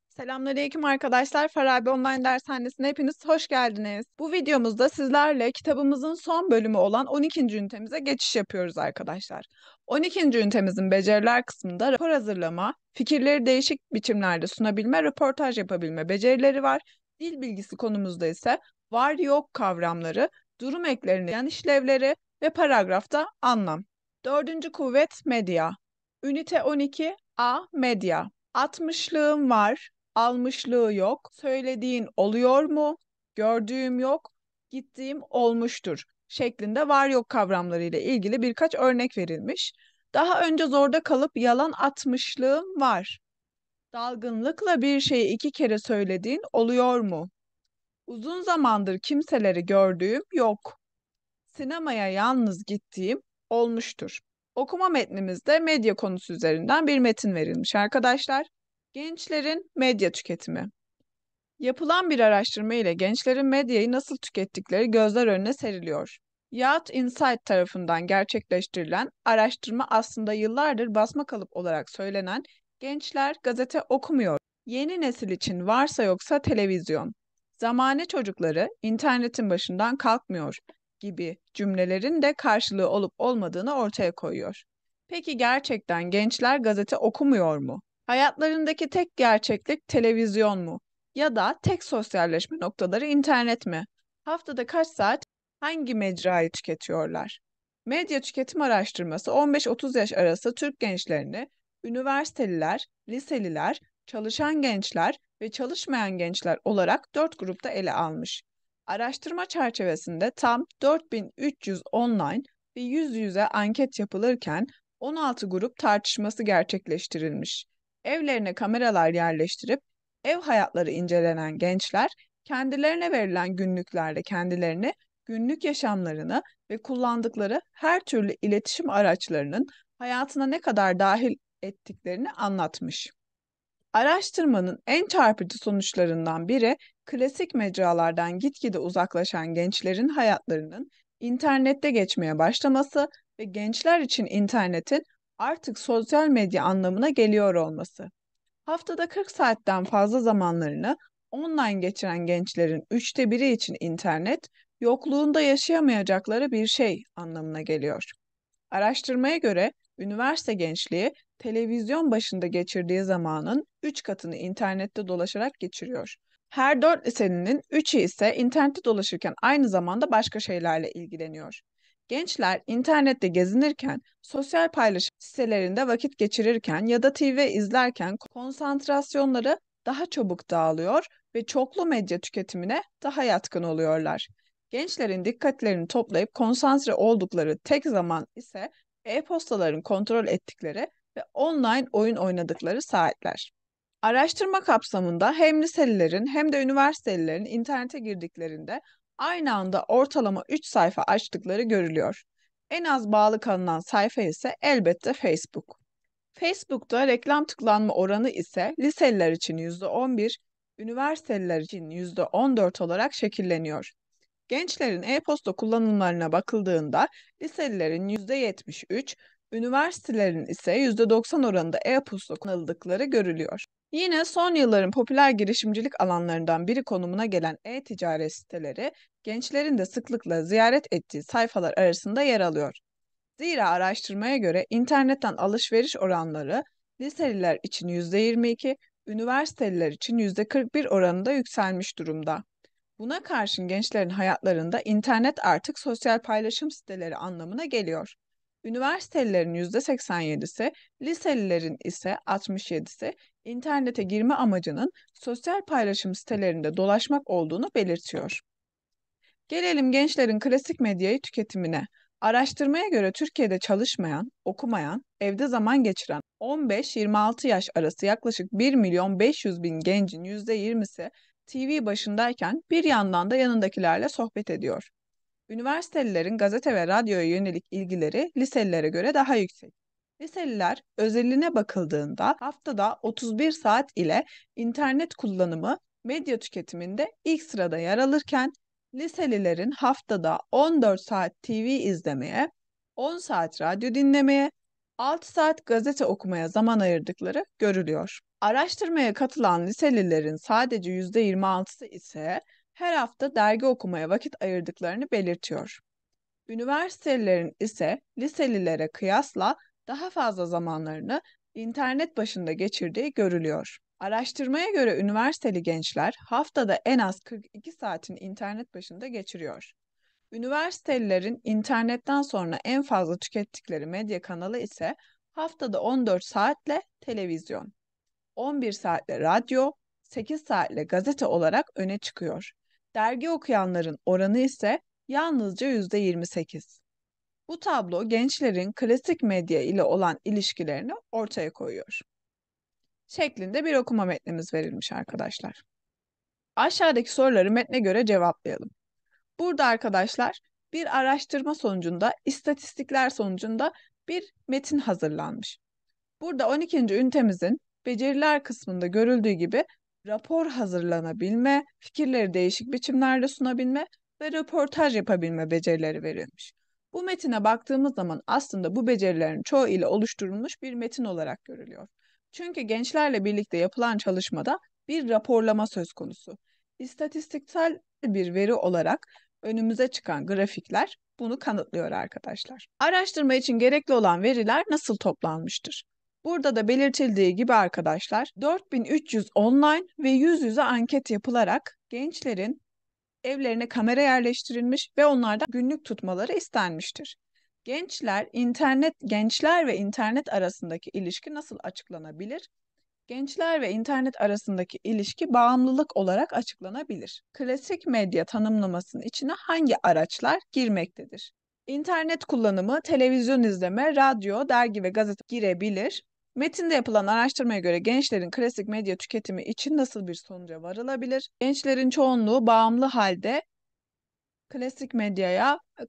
Selamünaleyküm arkadaşlar. Farabi Online Dershanesi'ne hepiniz hoş geldiniz. Bu videomuzda sizlerle kitabımızın son bölümü olan 12. ünitemize geçiş yapıyoruz arkadaşlar. 12. ünitemizin beceriler kısmında rapor hazırlama, fikirleri değişik biçimlerde sunabilme, röportaj yapabilme becerileri var. Dil bilgisi konumuzda ise var yok kavramları, durum eklerinin yan işlevleri ve paragrafta anlam. Dördüncü kuvvet medya. Ünite 12 A medya. Atmışlığım var, almışlığı yok, söylediğin oluyor mu, gördüğüm yok, gittiğim olmuştur şeklinde var yok kavramlarıyla ilgili birkaç örnek verilmiş. Daha önce zorda kalıp yalan atmışlığım var. Dalgınlıkla bir şeyi iki kere söylediğin oluyor mu? Uzun zamandır kimseleri gördüğüm yok. Sinemaya yalnız gittiğim olmuştur. Okuma metnimizde medya konusu üzerinden bir metin verilmiş arkadaşlar. Gençlerin medya tüketimi. Yapılan bir araştırma ile gençlerin medyayı nasıl tükettikleri gözler önüne seriliyor. Yahut Insight tarafından gerçekleştirilen araştırma aslında yıllardır basma kalıp olarak söylenen gençler gazete okumuyor. Yeni nesil için varsa yoksa televizyon. Zamane çocukları internetin başından kalkmıyor gibi cümlelerin de karşılığı olup olmadığını ortaya koyuyor. Peki gerçekten gençler gazete okumuyor mu? Hayatlarındaki tek gerçeklik televizyon mu? Ya da tek sosyalleşme noktaları internet mi? Haftada kaç saat hangi mecrayı tüketiyorlar? Medya tüketim araştırması 15-30 yaş arası Türk gençlerini üniversiteliler, liseliler, çalışan gençler ve çalışmayan gençler olarak 4 grupta ele almış. Araştırma çerçevesinde tam 4300 online ve yüz yüze anket yapılırken 16 grup tartışması gerçekleştirilmiş. Evlerine kameralar yerleştirip ev hayatları incelenen gençler kendilerine verilen günlüklerde kendilerini, günlük yaşamlarını ve kullandıkları her türlü iletişim araçlarının hayatına ne kadar dahil ettiklerini anlatmış. Araştırmanın en çarpıcı sonuçlarından biri, klasik mecralardan gitgide uzaklaşan gençlerin hayatlarının internette geçmeye başlaması ve gençler için internetin artık sosyal medya anlamına geliyor olması. Haftada 40 saatten fazla zamanlarını online geçiren gençlerin 1/3 için internet, yokluğunda yaşayamayacakları bir şey anlamına geliyor. Araştırmaya göre üniversite gençliği televizyon başında geçirdiği zamanın 3 katını internette dolaşarak geçiriyor. Her 4 liselinin 3'ü ise internette dolaşırken aynı zamanda başka şeylerle ilgileniyor. Gençler internette gezinirken, sosyal paylaşım sitelerinde vakit geçirirken ya da TV izlerken konsantrasyonları daha çabuk dağılıyor ve çoklu medya tüketimine daha yatkın oluyorlar. Gençlerin dikkatlerini toplayıp konsantre oldukları tek zaman ise e-postaların kontrol ettikleri ve online oyun oynadıkları saatler. Araştırma kapsamında hem liselilerin hem de üniversitelilerin internete girdiklerinde aynı anda ortalama 3 sayfa açtıkları görülüyor. En az bağlı kalınan sayfa ise elbette Facebook. Facebook'ta reklam tıklanma oranı ise liseliler için %11, üniversiteliler için %14 olarak şekilleniyor. Gençlerin e-posta kullanımlarına bakıldığında liselilerin %73, üniversitelerin ise %90 oranında e-posta kullanıldıkları görülüyor. Yine son yılların popüler girişimcilik alanlarından biri konumuna gelen e-ticaret siteleri, gençlerin de sıklıkla ziyaret ettiği sayfalar arasında yer alıyor. Zira araştırmaya göre internetten alışveriş oranları liseliler için %22, üniversiteliler için %41 oranında yükselmiş durumda. Buna karşın gençlerin hayatlarında internet artık sosyal paylaşım siteleri anlamına geliyor. Üniversitelilerin %87'si, liselilerin ise 67'si internete girme amacının sosyal paylaşım sitelerinde dolaşmak olduğunu belirtiyor. Gelelim gençlerin klasik medyayı tüketimine. Araştırmaya göre Türkiye'de çalışmayan, okumayan, evde zaman geçiren 15-26 yaş arası yaklaşık 1 milyon 500 bin gencin %20'si TV başındayken bir yandan da yanındakilerle sohbet ediyor. Üniversitelilerin gazete ve radyoya yönelik ilgileri liselilere göre daha yüksek. Liseliler özeline bakıldığında haftada 31 saat ile internet kullanımı medya tüketiminde ilk sırada yer alırken liselilerin haftada 14 saat TV izlemeye, 10 saat radyo dinlemeye, 6 saat gazete okumaya zaman ayırdıkları görülüyor. Araştırmaya katılan liselilerin sadece %26'sı ise her hafta dergi okumaya vakit ayırdıklarını belirtiyor. Üniversitelilerin ise liselilere kıyasla daha fazla zamanlarını internet başında geçirdiği görülüyor. Araştırmaya göre üniversiteli gençler haftada en az 42 saatin internet başında geçiriyor. Üniversitelilerin internetten sonra en fazla tükettikleri medya kanalı ise haftada 14 saatle televizyon, 11 saatle radyo, 8 saatle gazete olarak öne çıkıyor. Dergi okuyanların oranı ise yalnızca %28. Bu tablo gençlerin klasik medya ile olan ilişkilerini ortaya koyuyor. Şeklinde bir okuma metnimiz verilmiş arkadaşlar. Aşağıdaki soruları metne göre cevaplayalım. Burada arkadaşlar bir araştırma sonucunda, istatistikler sonucunda bir metin hazırlanmış. Burada 12. ünitemizin beceriler kısmında görüldüğü gibi rapor hazırlanabilme, fikirleri değişik biçimlerde sunabilme ve röportaj yapabilme becerileri verilmiş. Bu metine baktığımız zaman aslında bu becerilerin çoğu ile oluşturulmuş bir metin olarak görülüyor. Çünkü gençlerle birlikte yapılan çalışmada bir raporlama söz konusu. İstatistiksel bir veri olarak önümüze çıkan grafikler bunu kanıtlıyor arkadaşlar. Araştırma için gerekli olan veriler nasıl toplanmıştır? Burada da belirtildiği gibi arkadaşlar 4300 online ve yüz yüze anket yapılarak gençlerin evlerine kamera yerleştirilmiş ve onlardan günlük tutmaları istenmiştir. Gençler ve internet arasındaki ilişki nasıl açıklanabilir? Gençler ve internet arasındaki ilişki bağımlılık olarak açıklanabilir. Klasik medya tanımlamasının içine hangi araçlar girmektedir? İnternet kullanımı, televizyon izleme, radyo, dergi ve gazete girebilir. Metinde yapılan araştırmaya göre gençlerin klasik medya tüketimi için nasıl bir sonuca varılabilir? Gençlerin çoğunluğu bağımlı halde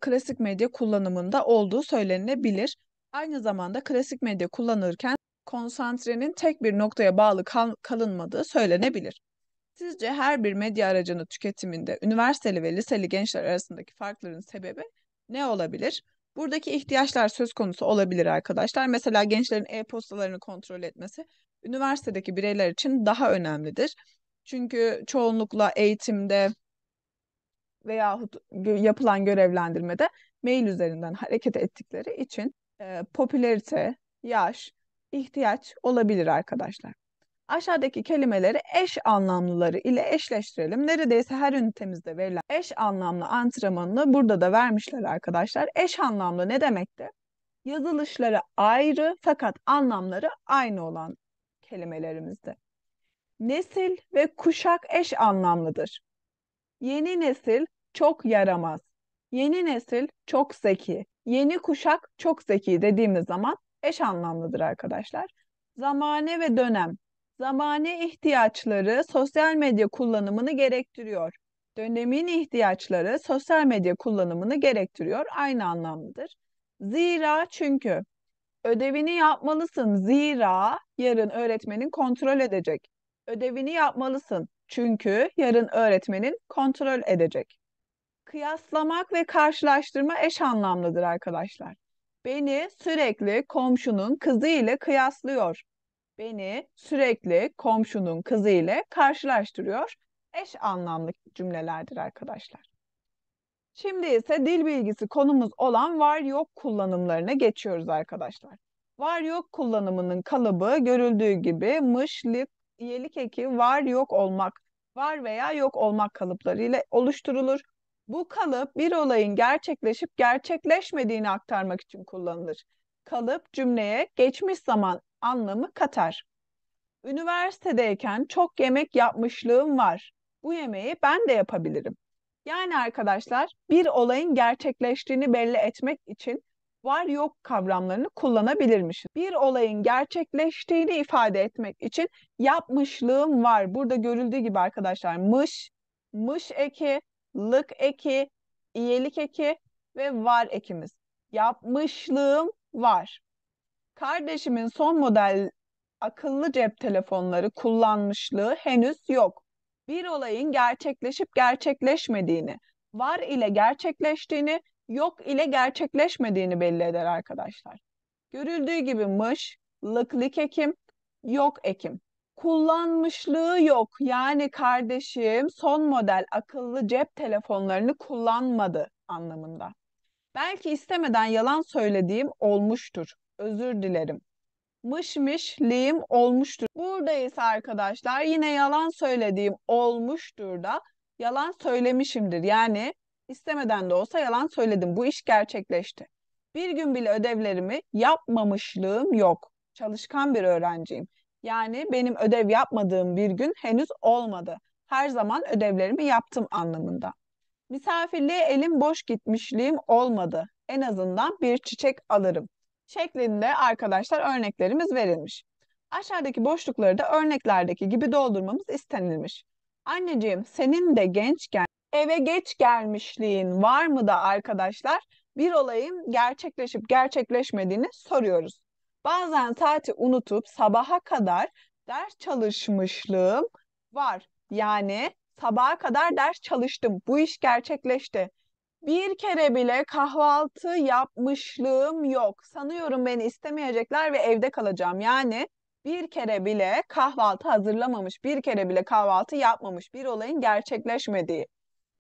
klasik medya kullanımında olduğu söylenilebilir. Aynı zamanda klasik medya kullanırken konsantrenin tek bir noktaya bağlı kalınmadığı söylenebilir. Sizce her bir medya aracının tüketiminde üniversiteli ve liseli gençler arasındaki farkların sebebi ne olabilir? Buradaki ihtiyaçlar söz konusu olabilir arkadaşlar. Mesela gençlerin e-postalarını kontrol etmesi üniversitedeki bireyler için daha önemlidir. Çünkü çoğunlukla eğitimde veyahut yapılan görevlendirmede mail üzerinden hareket ettikleri için popülerite, yaş, ihtiyaç olabilir arkadaşlar. Aşağıdaki kelimeleri eş anlamlıları ile eşleştirelim. Neredeyse her ünitemizde verilen eş anlamlı antrenmanını burada da vermişler arkadaşlar. Eş anlamlı ne demekti? Yazılışları ayrı fakat anlamları aynı olan kelimelerimizde. Nesil ve kuşak eş anlamlıdır. Yeni nesil çok yaramaz. Yeni nesil çok zeki. Yeni kuşak çok zeki dediğimiz zaman eş anlamlıdır arkadaşlar. Zamane ve dönem. Zamane ihtiyaçları sosyal medya kullanımını gerektiriyor. Dönemin ihtiyaçları sosyal medya kullanımını gerektiriyor. Aynı anlamlıdır. Zira çünkü. Ödevini yapmalısın. Zira yarın öğretmenin kontrol edecek. Ödevini yapmalısın. Çünkü yarın öğretmenin kontrol edecek. Kıyaslamak ve karşılaştırma eş anlamlıdır arkadaşlar. Beni sürekli komşunun kızı ile kıyaslıyor. Beni sürekli komşunun kızı ile karşılaştırıyor. Eş anlamlı cümlelerdir arkadaşlar. Şimdi ise dil bilgisi konumuz olan var yok kullanımlarına geçiyoruz arkadaşlar. Var yok kullanımının kalıbı görüldüğü gibi mış, lık, iyelik eki var yok olmak, var veya yok olmak kalıpları ile oluşturulur. Bu kalıp bir olayın gerçekleşip gerçekleşmediğini aktarmak için kullanılır. Kalıp cümleye geçmiş zaman anlamı katar. Üniversitedeyken çok yemek yapmışlığım var. Bu yemeği ben de yapabilirim. Yani arkadaşlar bir olayın gerçekleştiğini belli etmek için var yok kavramlarını kullanabilirmişiz. Bir olayın gerçekleştiğini ifade etmek için yapmışlığım var. Burada görüldüğü gibi arkadaşlar mış eki, lık eki, iyelik eki ve var ekimiz. Yapmışlığım var. Kardeşimin son model akıllı cep telefonları kullanmışlığı henüz yok. Bir olayın gerçekleşip gerçekleşmediğini, var ile gerçekleştiğini, yok ile gerçekleşmediğini belli eder arkadaşlar. Görüldüğü gibi mış, lık ekim, yok ekim. Kullanmışlığı yok. Yani kardeşim son model akıllı cep telefonlarını kullanmadı anlamında. Belki istemeden yalan söylediğim olmuştur. Özür dilerim. Mışmışliğim olmuştur. Burada ise arkadaşlar yine yalan söylediğim olmuştur da yalan söylemişimdir. Yani istemeden de olsa yalan söyledim. Bu iş gerçekleşti. Bir gün bile ödevlerimi yapmamışlığım yok. Çalışkan bir öğrenciyim. Yani benim ödev yapmadığım bir gün henüz olmadı. Her zaman ödevlerimi yaptım anlamında. Misafirliğe elim boş gitmişliğim olmadı. En azından bir çiçek alırım şeklinde arkadaşlar örneklerimiz verilmiş. Aşağıdaki boşlukları da örneklerdeki gibi doldurmamız istenilmiş. Anneciğim, senin de gençken eve geç gelmişliğin var mı da arkadaşlar bir olayın gerçekleşip gerçekleşmediğini soruyoruz. Bazen saati unutup sabaha kadar ders çalışmışlığım var. Yani sabaha kadar ders çalıştım. Bu iş gerçekleşti. Bir kere bile kahvaltı yapmışlığım yok. Sanıyorum beni istemeyecekler ve evde kalacağım. Yani bir kere bile kahvaltı hazırlamamış, bir kere bile kahvaltı yapmamış bir olayın gerçekleşmediği.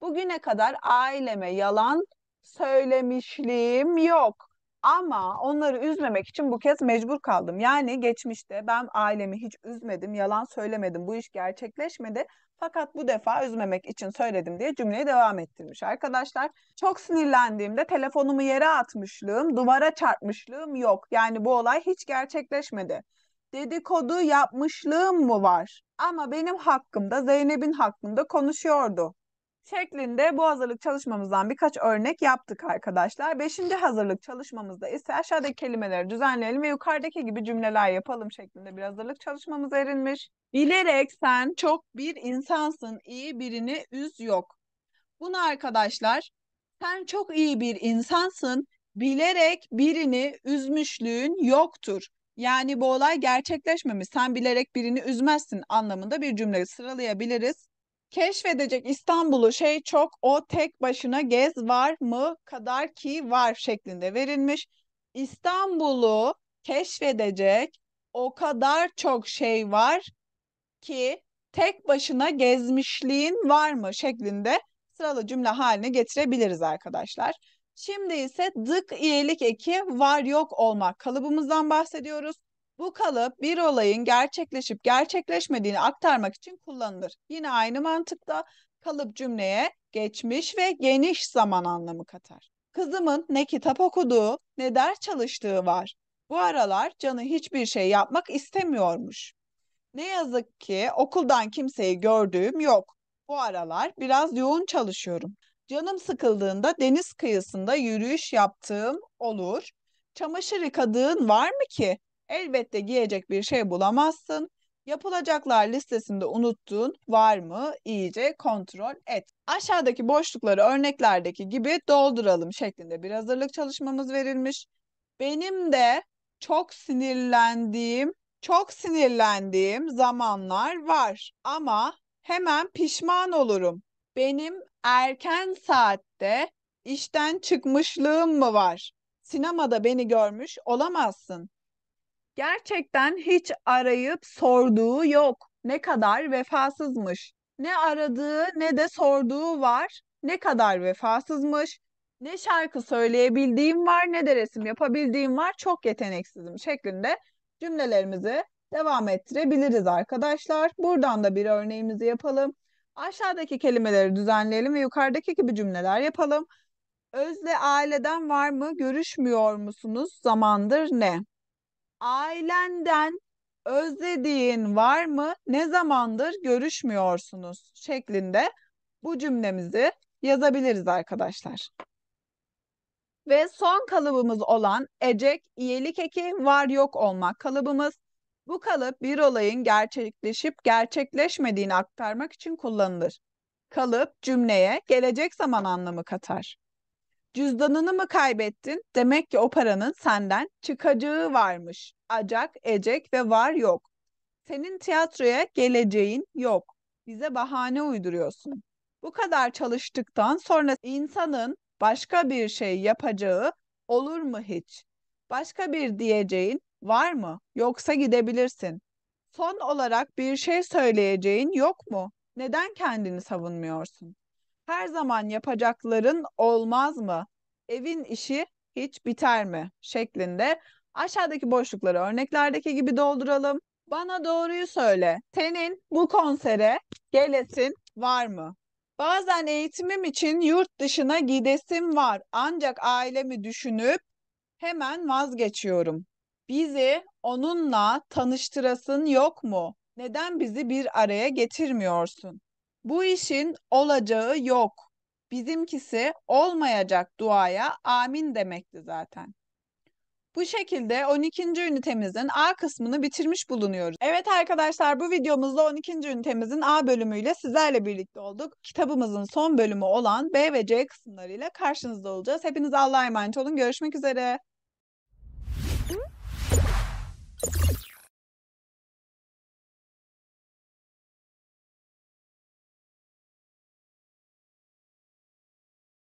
Bugüne kadar aileme yalan söylemişliğim yok. Ama onları üzmemek için bu kez mecbur kaldım. Yani geçmişte ben ailemi hiç üzmedim, yalan söylemedim. Bu iş gerçekleşmedi. Fakat bu defa üzmemek için söyledim diye cümleyi devam ettirmiş arkadaşlar. Çok sinirlendiğimde telefonumu yere atmışlığım, duvara çarpmışlığım yok. Yani bu olay hiç gerçekleşmedi. Dedikodu yapmışlığım mı var? Ama benim hakkımda, Zeynep'in hakkında konuşuyordu şeklinde bu hazırlık çalışmamızdan birkaç örnek yaptık arkadaşlar. Beşinci hazırlık çalışmamızda ise aşağıdaki kelimeleri düzenleyelim ve yukarıdaki gibi cümleler yapalım şeklinde bir hazırlık çalışmamız verilmiş. Bilerek sen çok bir insansın, iyi birini üz yok. Bunu arkadaşlar, sen çok iyi bir insansın, bilerek birini üzmüşlüğün yoktur. Yani bu olay gerçekleşmemiş. Sen bilerek birini üzmezsin anlamında bir cümle sıralayabiliriz. Keşfedecek İstanbul'u şey çok, o tek başına gez var mı kadar ki var şeklinde verilmiş. İstanbul'u keşfedecek o kadar çok şey var ki tek başına gezmişliğin var mı şeklinde sıralı cümle haline getirebiliriz arkadaşlar. Şimdi ise dık iyilik eki var yok olmak kalıbımızdan bahsediyoruz. Bu kalıp bir olayın gerçekleşip gerçekleşmediğini aktarmak için kullanılır. Yine aynı mantıkta kalıp cümleye geçmiş ve geniş zaman anlamı katar. Kızımın ne kitap okuduğu ne ders çalıştığı var. Bu aralar canı hiçbir şey yapmak istemiyormuş. Ne yazık ki okuldan kimseyi gördüğüm yok. Bu aralar biraz yoğun çalışıyorum. Canım sıkıldığında deniz kıyısında yürüyüş yaptığım olur. Çamaşır yıkadığın var mı ki? Elbette giyecek bir şey bulamazsın. Yapılacaklar listesinde unuttuğun var mı? İyice kontrol et. Aşağıdaki boşlukları örneklerdeki gibi dolduralım şeklinde bir hazırlık çalışmamız verilmiş. Benim de çok sinirlendiğim zamanlar var ama hemen pişman olurum. Benim erken saatte işten çıkmışlığım mı var? Sinemada beni görmüş olamazsın. Gerçekten hiç arayıp sorduğu yok. Ne kadar vefasızmış. Ne aradığı ne de sorduğu var. Ne kadar vefasızmış. Ne şarkı söyleyebildiğim var ne de resim yapabildiğim var. Çok yeteneksizim şeklinde cümlelerimizi devam ettirebiliriz arkadaşlar. Buradan da bir örneğimizi yapalım. Aşağıdaki kelimeleri düzenleyelim ve yukarıdaki gibi cümleler yapalım. Özle aileden var mı? Görüşmüyor musunuz? Zamandır ne? Ailenden özlediğin var mı? Ne zamandır görüşmüyorsunuz? Şeklinde bu cümlemizi yazabiliriz arkadaşlar. Ve son kalıbımız olan ecek, iyilik eki, var yok olmak kalıbımız. Bu kalıp bir olayın gerçekleşip gerçekleşmediğini aktarmak için kullanılır. Kalıp cümleye gelecek zaman anlamı katar. Cüzdanını mı kaybettin? Demek ki o paranın senden çıkacağı varmış. Acak, ecek ve var yok. Senin tiyatroya geleceğin yok. Bize bahane uyduruyorsun. Bu kadar çalıştıktan sonra insanın başka bir şey yapacağı olur mu hiç? Başka bir diyeceğin var mı? Yoksa gidebilirsin. Son olarak bir şey söyleyeceğin yok mu? Neden kendini savunmuyorsun? Her zaman yapacakların olmaz mı? Evin işi hiç biter mi? Şeklinde aşağıdaki boşlukları örneklerdeki gibi dolduralım. Bana doğruyu söyle. Senin bu konsere gelesin var mı? Bazen eğitimim için yurt dışına gidesim var. Ancak ailemi düşünüp hemen vazgeçiyorum. Bizi onunla tanıştırasın yok mu? Neden bizi bir araya getirmiyorsun? Bu işin olacağı yok. Bizimkisi olmayacak duaya amin demekti zaten. Bu şekilde 12. ünitemizin A kısmını bitirmiş bulunuyoruz. Evet arkadaşlar, bu videomuzda 12. ünitemizin A bölümüyle sizlerle birlikte olduk. Kitabımızın son bölümü olan B ve C kısımlarıyla karşınızda olacağız. Hepinize Allah'a emanet olun. Görüşmek üzere.